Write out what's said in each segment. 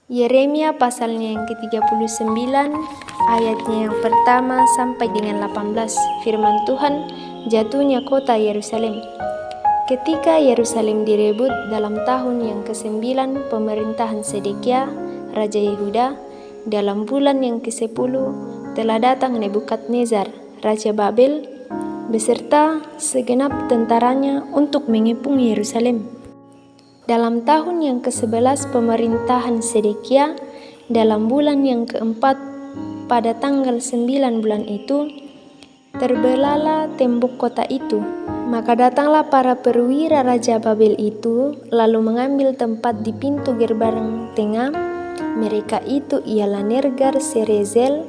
Yeremia pasalnya yang ke-39 ayatnya yang pertama sampai dengan 18. Firman Tuhan, jatuhnya kota Yerusalem. Ketika Yerusalem direbut dalam tahun yang ke-9 pemerintahan Sedekia, Raja Yehuda, dalam bulan yang ke-10 telah datang Nebukadnezar, Raja Babel, beserta segenap tentaranya untuk mengepung Yerusalem. Dalam tahun yang ke-11 pemerintahan Sedekia, dalam bulan yang ke-4 pada tanggal 9 bulan itu, terbelalah tembok kota itu. Maka datanglah para perwira Raja Babel itu, lalu mengambil tempat di pintu gerbang tengah. Mereka itu ialah Nergal-Sarezer,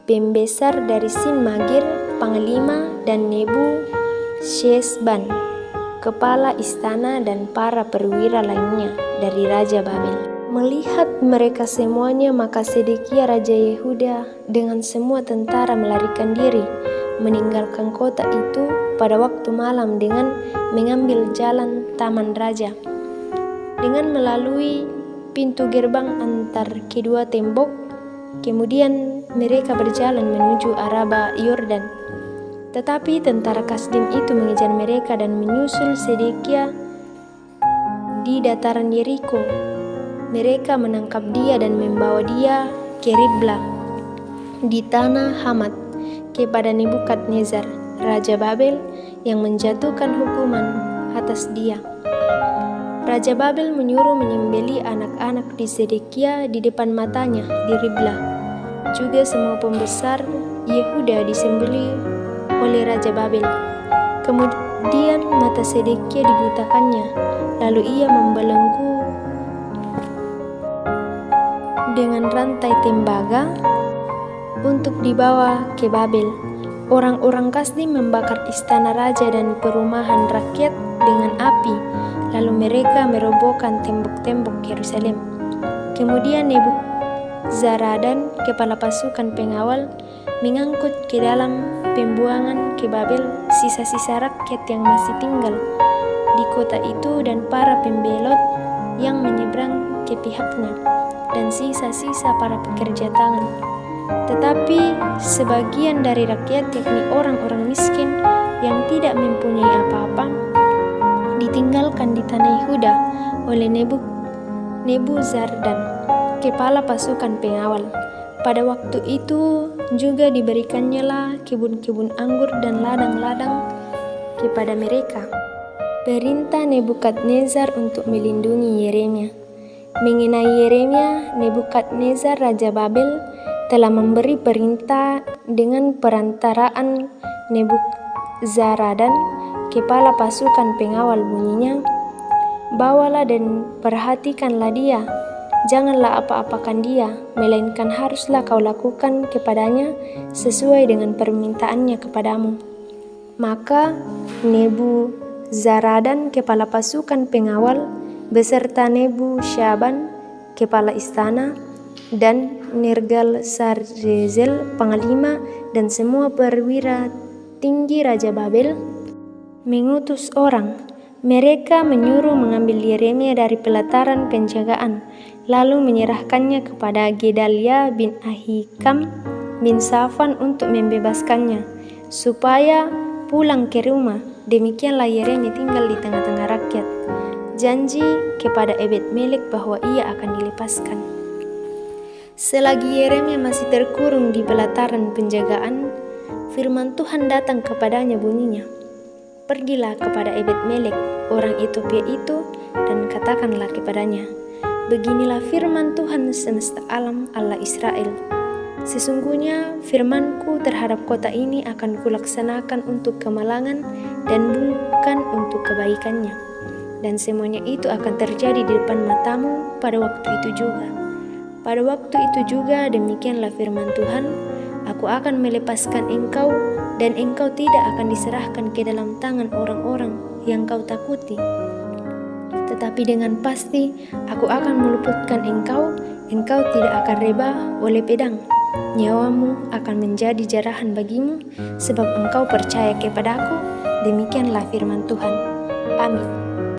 pembesar dari Sin-Magir, panglima, dan Nebu-Syesban, kepala istana, dan para perwira lainnya dari Raja Babel. Melihat mereka semuanya, maka Sedekia Raja Yehuda dengan semua tentara melarikan diri, meninggalkan kota itu pada waktu malam dengan mengambil jalan Taman Raja, dengan melalui pintu gerbang antar kedua tembok. Kemudian mereka berjalan menuju Araba Yordan. Tetapi tentara Kasdim itu mengejar mereka dan menyusul Sedekia di dataran Yeriko. Mereka menangkap dia dan membawa dia ke Riblah di tanah Hamat kepada Nebukadnezar, Raja Babel, yang menjatuhkan hukuman atas dia. Raja Babel menyuruh menyembelih anak-anak di Sedekia di depan matanya di Riblah. Juga semua pembesar Yehuda disembelih oleh Raja Babel. Kemudian mata Sedekia dibutakannya, lalu ia membelenggu dengan rantai tembaga untuk dibawa ke Babel. Orang-orang Kasdim membakar istana raja dan perumahan rakyat dengan api, lalu mereka merobohkan tembok-tembok Yerusalem. Kemudian Nebuzaradan, kepala pasukan pengawal, mengangkut ke dalam pembuangan ke Babel sisa-sisa rakyat yang masih tinggal di kota itu dan para pembelot yang menyeberang ke pihaknya dan sisa-sisa para pekerja tangan. Tetapi sebagian dari rakyat, yakni orang-orang miskin yang tidak mempunyai apa-apa, ditinggalkan di tanah Yehuda oleh Nebuzaradan, kepala pasukan pengawal. Pada waktu itu juga diberikannya lah kebun-kebun anggur dan ladang-ladang kepada mereka. Perintah Nebukadnezar untuk melindungi Yeremia. Mengenai Yeremia, Nebukadnezar Raja Babel telah memberi perintah dengan perantaraan Nebuzaradan, kepala pasukan pengawal, bunyinya, "Bawalah dan perhatikanlah dia. Janganlah apa-apakan dia, melainkan haruslah kau lakukan kepadanya sesuai dengan permintaannya kepadamu." Maka Nebuzaradan, kepala pasukan pengawal, beserta Nebu-Syaban, kepala istana, dan Nergal-Sarezer, panglima, dan semua perwira tinggi Raja Babel, mengutus orang. Mereka menyuruh mengambil Yeremia dari pelataran penjagaan, lalu menyerahkannya kepada Gedalia bin Ahikam bin Safan untuk membebaskannya, supaya pulang ke rumah. Demikianlah Yeremia tinggal di tengah-tengah rakyat. Janji kepada Ebed-Melek bahwa ia akan dilepaskan. Selagi Yeremia masih terkurung di pelataran penjagaan, firman Tuhan datang kepadanya, bunyinya, "Pergilah kepada Ebed-Melek, orang Ethiopia itu, dan katakanlah kepadanya, beginilah firman Tuhan semesta alam, Allah Israel. Sesungguhnya firmanku terhadap kota ini akan kulaksanakan untuk kemalangan dan bukan untuk kebaikannya. Dan semuanya itu akan terjadi di depan matamu pada waktu itu juga. Pada waktu itu juga, demikianlah firman Tuhan, aku akan melepaskan engkau, dan engkau tidak akan diserahkan ke dalam tangan orang-orang yang kau takuti. Tetapi dengan pasti aku akan meluputkan engkau, engkau tidak akan rebah oleh pedang. Nyawamu akan menjadi jarahan bagimu, sebab engkau percaya kepadaku. Demikianlah firman Tuhan. Amin.